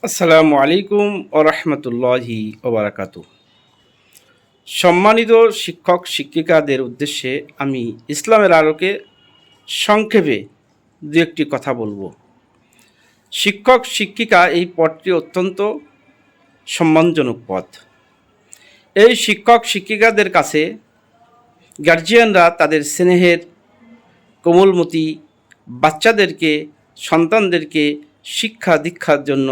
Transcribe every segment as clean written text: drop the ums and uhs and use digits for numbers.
আসসালামু আলাইকুম ও রহমতুল্লাহি ওবরাকাতু। সম্মানিত শিক্ষক শিক্ষিকাদের উদ্দেশ্যে আমি ইসলামের আলোকে সংক্ষেপে দু একটি কথা বলবো। শিক্ষক শিক্ষিকা এই পদটি অত্যন্ত সম্মানজনক পদ। এই শিক্ষক শিক্ষিকাদের কাছে গার্জিয়ানরা তাদের স্নেহের কোমলমতি বাচ্চাদেরকে সন্তানদেরকে শিক্ষা দীক্ষার জন্য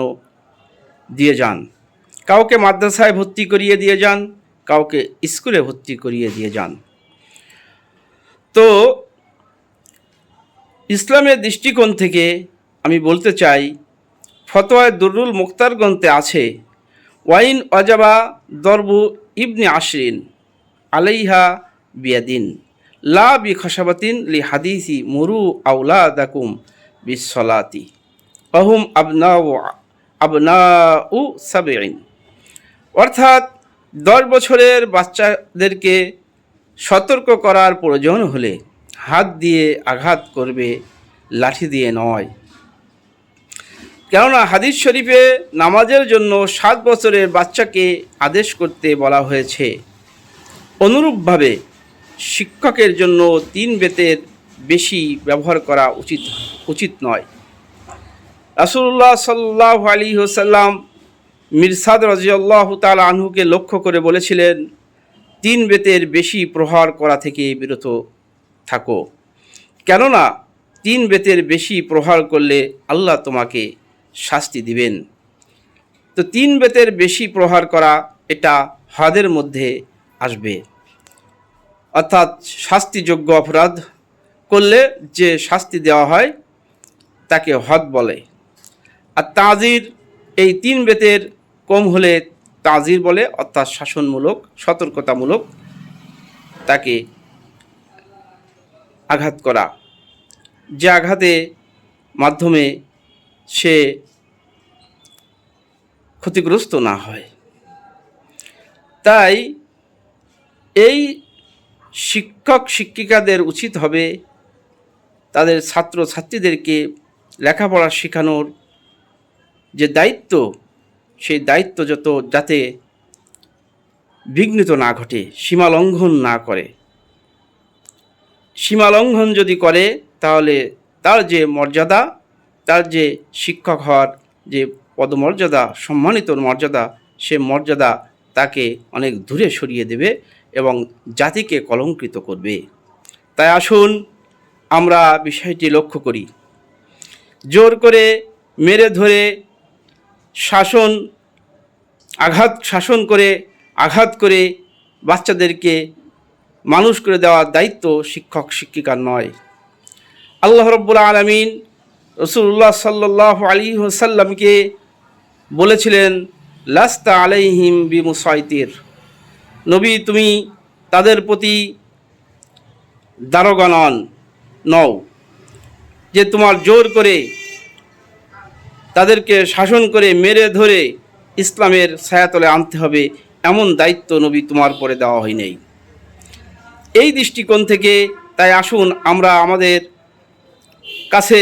দিয়ে যান। কাউকে মাদ্রাসায় ভর্তি করিয়ে দিয়ে যান, কাউকে স্কুলে ভর্তি করিয়ে দিয়ে যান। তো ইসলামের দৃষ্টিকোণ থেকে আমি বলতে চাই, ফতোয়ায় দুরুল মুখতার গ্রন্থে আছে, ওয়াইন অজাবা দরবু ইবনে আশরিন আলাইহা বিয়াদিন লা বি খসাবাতিন লি হাদিসি মুরু আউলাদাকুম বিসলাতি অহুম আবনাউ সাবেইন। অর্থাৎ 10 বছরের বাচ্চাদেরকে সতর্ক করার প্রয়োজন হলে হাত দিয়ে আঘাত করবে, লাঠি দিয়ে নয়। কেননা হাদিস শরীফে নামাজের জন্য 7 বছরের বাচ্চাকে আদেশ করতে বলা হয়েছে। অনুরূপভাবে শিক্ষকের জন্য 3 বেতের বেশি ব্যবহার করা উচিত নয়। রাসূলুল্লাহ সাল্লাল্লাহু আলাইহি ওয়াসাল্লাম মিরসাদ রাদিয়াল্লাহু তাআলা আনহুকে লক্ষ্য করে বলেছিলেন, 3 বেতের বেশি প্রহার করা থেকে বিরত থাকো, কেননা 3 বেতের বেশি প্রহার করলে আল্লাহ তোমাকে শাস্তি দিবেন। তো 3 বেতের বেশি প্রহার করা এটা হদের মধ্যে আসবে, অর্থাৎ শাস্তিযোগ্য অপরাধ করলে যে শাস্তি দেওয়া হয় তাকে হদ বলে। আর তাজির এই 3 বেতের কম হলে তাজির বলে, অর্থাৎ শাসনমূলক সতর্কতামূলক তাকে আঘাত করা, যে আঘাতে মাধ্যমে সে ক্ষতিগ্রস্ত না হয়। তাই এই শিক্ষক শিক্ষিকাদের উচিত হবে তাদের ছাত্র ছাত্রীদেরকে লেখাপড়া শেখানোর যে দায়িত্ব, সেই দায়িত্ব যাতে বিঘ্নিত না ঘটে, সীমা লঙ্ঘন না করে। সীমা লঙ্ঘন যদি করে তাহলে তার যে মর্যাদা, তার যে শিক্ষক হওয়ার যে পদমর্যাদা, সম্মানিত মর্যাদা, সে মর্যাদা তাকে অনেক দূরে সরিয়ে দেবে এবং জাতিকে কলঙ্কিত করবে। তাই আসুন আমরা বিষয়টি লক্ষ্য করি। জোর করে মেরে ধরে শাসন করে আঘাত করে বাচ্চাদেরকে মানুষ করে দেওয়ার দায়িত্ব শিক্ষক শিক্ষিকার নয়। আল্লাহ রাব্বুল আলামিন রাসূলুল্লাহ সাল্লাল্লাহু আলাইহি ওয়াসাল্লামকে বলেছিলেন, লাস্তা আলাইহিম বিমুসাইতির, নবী তুমি তাদের প্রতি দারোগা নও যে তোমার জোর করে তাদেরকে শাসন করে মেরে ধরে ইসলামের ছায়াতলে আনতে হবে, এমন দায়িত্ব নবী তোমার পরে দেওয়া হয় নাই। এই দৃষ্টিকোণ থেকে তাই আসুন আমরা আমাদের কাছে,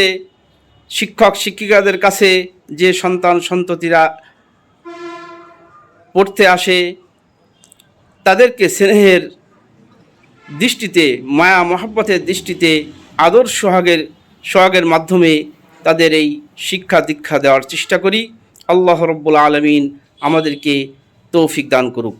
শিক্ষক শিক্ষিকাদের কাছে যে সন্তান সন্ততিরা পড়তে আসে, তাদেরকে স্নেহের দৃষ্টিতে, মায়া মহব্বতের দৃষ্টিতে, আদর সোহাগের মাধ্যমে তাদের এই শিক্ষা দীক্ষা দেওয়ার চেষ্টা করি। আল্লাহ রাব্বুল আলামিন আমাদেরকে তৌফিক দান করুক।